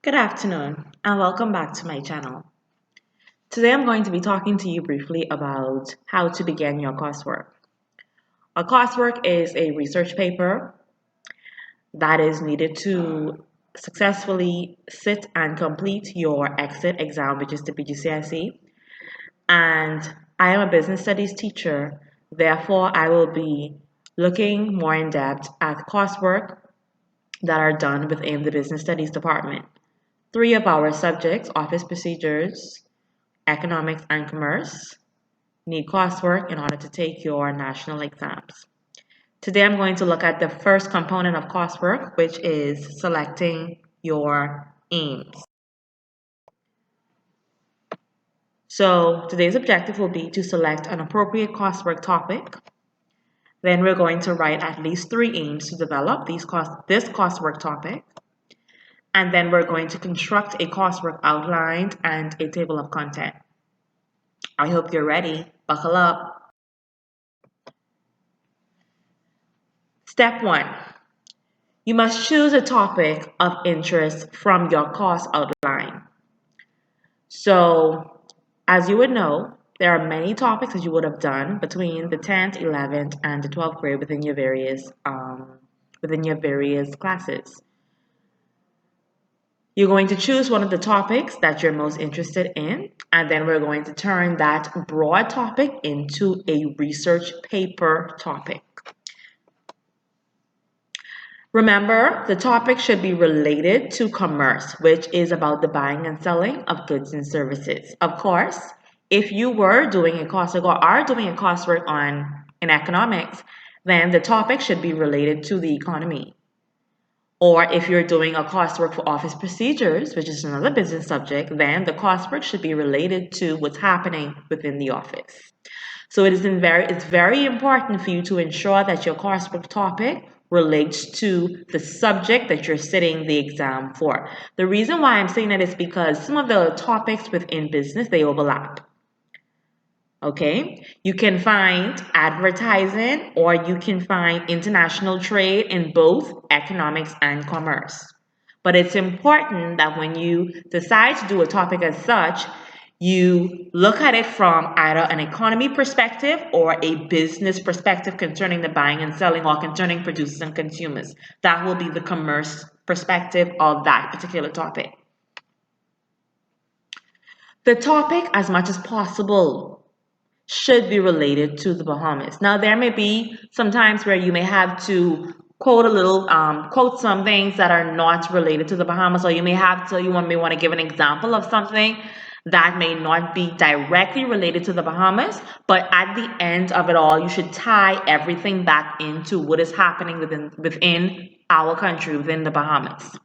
Good afternoon and welcome back to my channel. Today I'm going to be talking to you briefly about how to begin your coursework. A coursework is a research paper that is needed to successfully sit and complete your exit exam, which is the PGCSE. And I am a business studies teacher, therefore I will be looking more in depth at coursework that are done within the business studies department. Three of our subjects, office procedures, economics, and commerce, need coursework in order to take your national exams. Today I'm going to look at the first component of coursework, which is selecting your aims. So today's objective will be to select an appropriate coursework topic. Then we're going to write at least 3 aims to develop this coursework topic. And then we're going to construct a coursework outline and a table of content. I hope you're ready. Buckle up. Step 1. You must choose a topic of interest from your course outline. So, as you would know, there are many topics that you would have done between the 10th, 11th, and the 12th grade within your various classes. You're going to choose one of the topics that you're most interested in, and then we're going to turn that broad topic into a research paper topic. Remember, the topic should be related to commerce, which is about the buying and selling of goods and services. Of course, if you were doing a coursework or are doing a coursework in economics, then the topic should be related to the economy. Or if you're doing a coursework for office procedures, which is another business subject, then the coursework should be related to what's happening within the office. So it's very important for you to ensure that your coursework topic relates to the subject that you're sitting the exam for. The reason why I'm saying that is because some of the topics within business, they overlap. Okay, you can find advertising or you can find international trade in both economics and commerce. But it's important that when you decide to do a topic as such, you look at it from either an economy perspective or a business perspective concerning the buying and selling or concerning producers and consumers. That will be the commerce perspective of that particular topic. The topic, as much as possible, should be related to the Bahamas. Now, there may be some times where you may have to quote some things that are not related to the Bahamas, or you may want to give an example of something that may not be directly related to the Bahamas, but at the end of it all, you should tie everything back into what is happening within our country, within the Bahamas.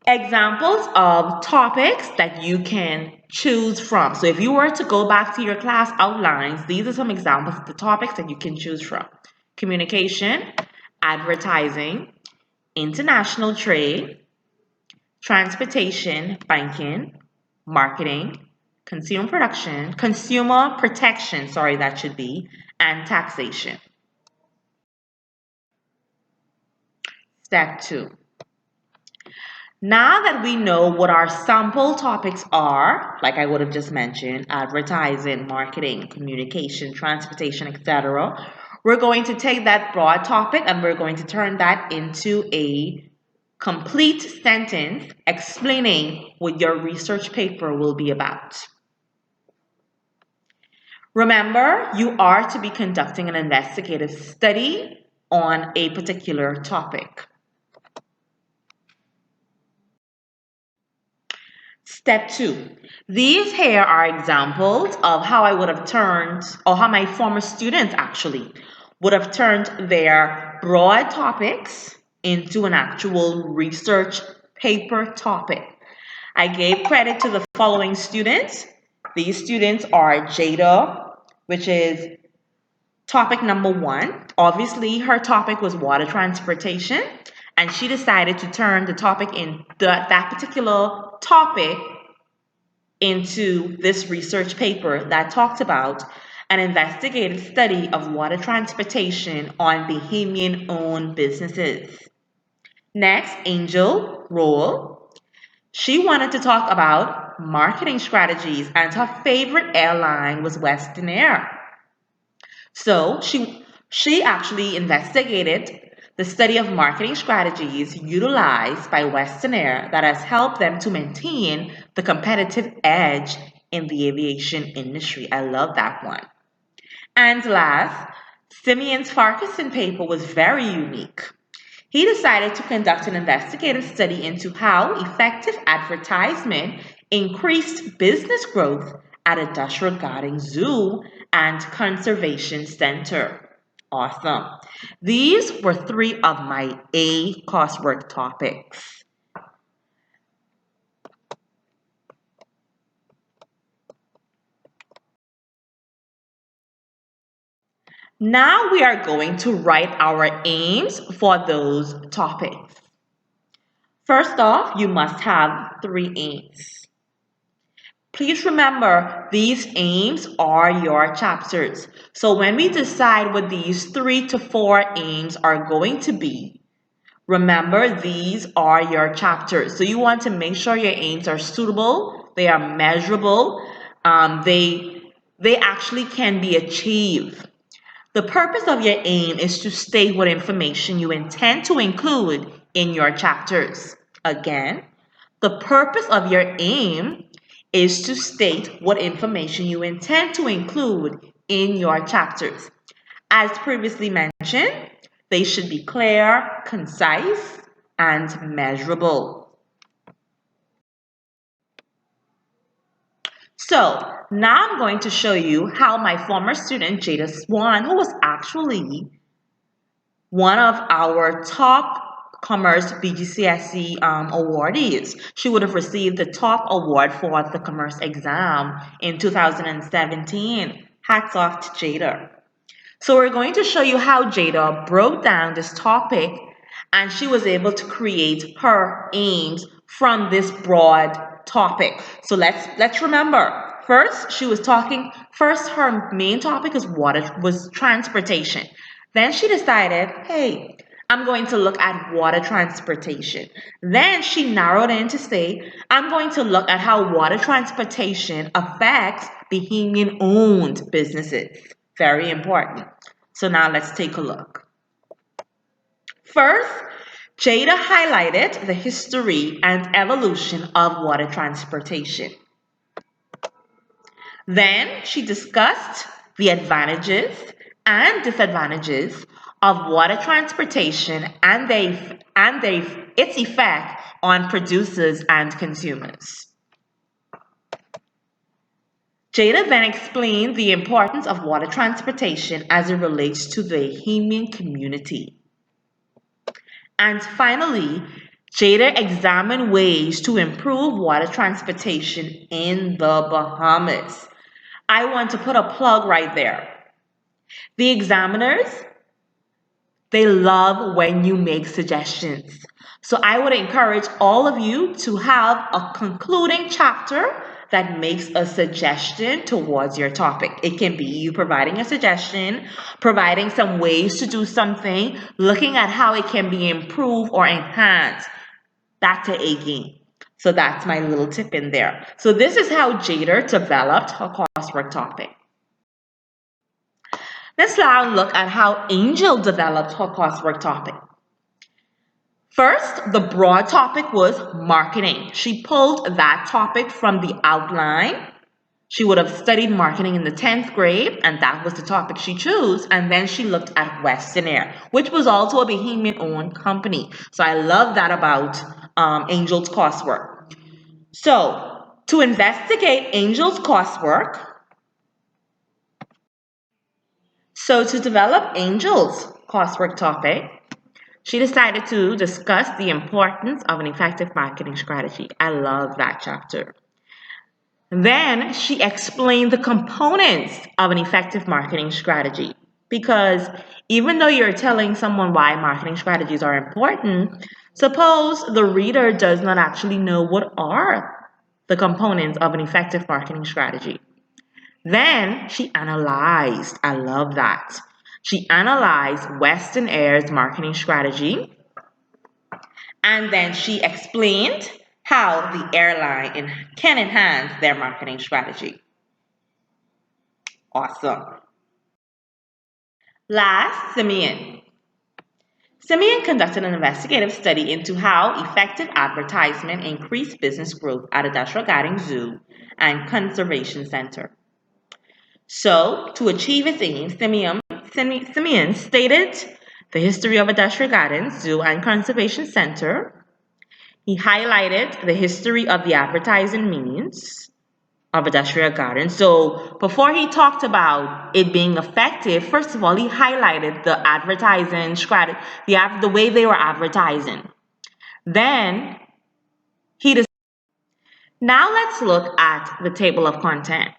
Examples of topics that you can choose from. So if you were to go back to your class outlines, these are some examples of the topics that you can choose from. Communication, advertising, international trade, transportation, banking, marketing, consumer protection, and taxation. Step 2. Now that we know what our sample topics are, like I would have just mentioned, advertising, marketing, communication, transportation, etc., we're going to take that broad topic and we're going to turn that into a complete sentence explaining what your research paper will be about. Remember, you are to be conducting an investigative study on a particular topic. Step 2. These here are examples of how I would have turned, or how my former students actually would have turned their broad topics into an actual research paper topic. I gave credit to the following students. These students are Jada, which is topic number 1. Obviously, her topic was water transportation, and she decided to turn the topic in that particular topic into this research paper that talked about an investigative study of water transportation on Bahamian-owned businesses. Next, Angel role. She wanted to talk about marketing strategies, and her favorite airline was Western Air. So she actually investigated the study of marketing strategies utilized by Western Air that has helped them to maintain the competitive edge in the aviation industry. I love that one. And last, Simeon's Ferguson paper was very unique. He decided to conduct an investigative study into how effective advertisement increased business growth at a Dutch Garden Zoo and Conservation Center. Awesome. These were three of my A coursework topics. Now we are going to write our aims for those topics. First off, you must have 3 aims. Please remember, these aims are your chapters. So when we decide what these 3 to 4 aims are going to be, remember these are your chapters. So you want to make sure your aims are suitable, they are measurable, they actually can be achieved. The purpose of your aim is to state what information you intend to include in your chapters. Again, the purpose of your aim is to state what information you intend to include in your chapters. As previously mentioned, they should be clear, concise, and measurable. So now I'm going to show you how my former student Jada Swan, who was actually one of our top Commerce BGCSE awardees. She would have received the top award for the Commerce exam in 2017. Hats off to Jada. So we're going to show you how Jada broke down this topic and she was able to create her aims from this broad topic. So let's remember. First her main topic was transportation. Then she decided, hey, I'm going to look at water transportation. Then she narrowed in to say, I'm going to look at how water transportation affects Bahamian-owned businesses. Very important. So now let's take a look. First, Jada highlighted the history and evolution of water transportation. Then she discussed the advantages and disadvantages of water transportation and its effect on producers and consumers. Jada then explained the importance of water transportation as it relates to the Bahamian community. And finally, Jada examined ways to improve water transportation in the Bahamas. I want to put a plug right there. The examiners, they love when you make suggestions. So I would encourage all of you to have a concluding chapter that makes a suggestion towards your topic. It can be you providing a suggestion, providing some ways to do something, looking at how it can be improved or enhanced. That's an A game. So that's my little tip in there. So this is how Jada developed her coursework topic. Let's now look at how Angel developed her coursework topic. First, the broad topic was marketing. She pulled that topic from the outline. She would have studied marketing in the 10th grade, and that was the topic she chose. And then she looked at Western Air, which was also a Bahamian-owned company. So I love that about Angel's coursework. So to investigate Angel's coursework, so to develop Angel's coursework topic, she decided to discuss the importance of an effective marketing strategy. I love that chapter. Then she explained the components of an effective marketing strategy. Because even though you're telling someone why marketing strategies are important, suppose the reader does not actually know what are the components of an effective marketing strategy. Then she analyzed. I love that. She analyzed Western Air's marketing strategy And then she explained how the airline can enhance their marketing strategy. Awesome. Last, Simeon. Simeon conducted an investigative study into how effective advertisement increased business growth at a Dashra Garden Zoo and Conservation Center. So, to achieve its aim, Simeon stated the history of Dashra Garden Zoo and Conservation Center. He highlighted the history of the advertising means of Dashra Garden. So, before he talked about it being effective, first of all, he highlighted the advertising strategy, the way they were advertising. Then, now let's look at the table of content.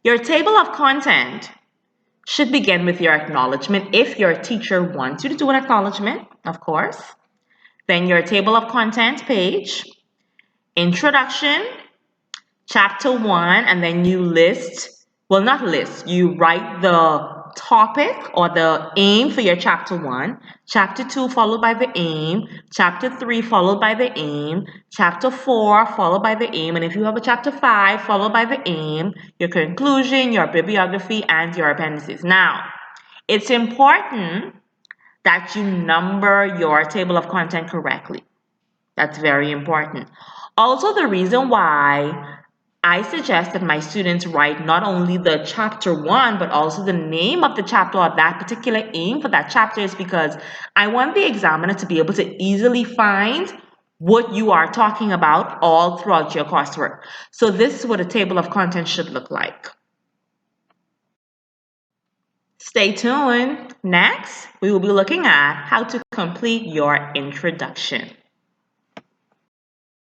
Your table of content should begin with your acknowledgement if your teacher wants you to do an acknowledgement, of course. Then your table of content page, introduction, chapter 1, and then you you write the topic or the aim for your chapter 1, chapter 2 followed by the aim, chapter 3 followed by the aim, chapter 4 followed by the aim, and if you have a chapter 5 followed by the aim, your conclusion, your bibliography, and your appendices. Now, it's important that you number your table of content correctly. That's very important. Also, the reason why I suggest that my students write not only the chapter 1, but also the name of the chapter or that particular aim for that chapter is because I want the examiner to be able to easily find what you are talking about all throughout your coursework. So this is what a table of contents should look like. Stay tuned. Next, we will be looking at how to complete your introduction.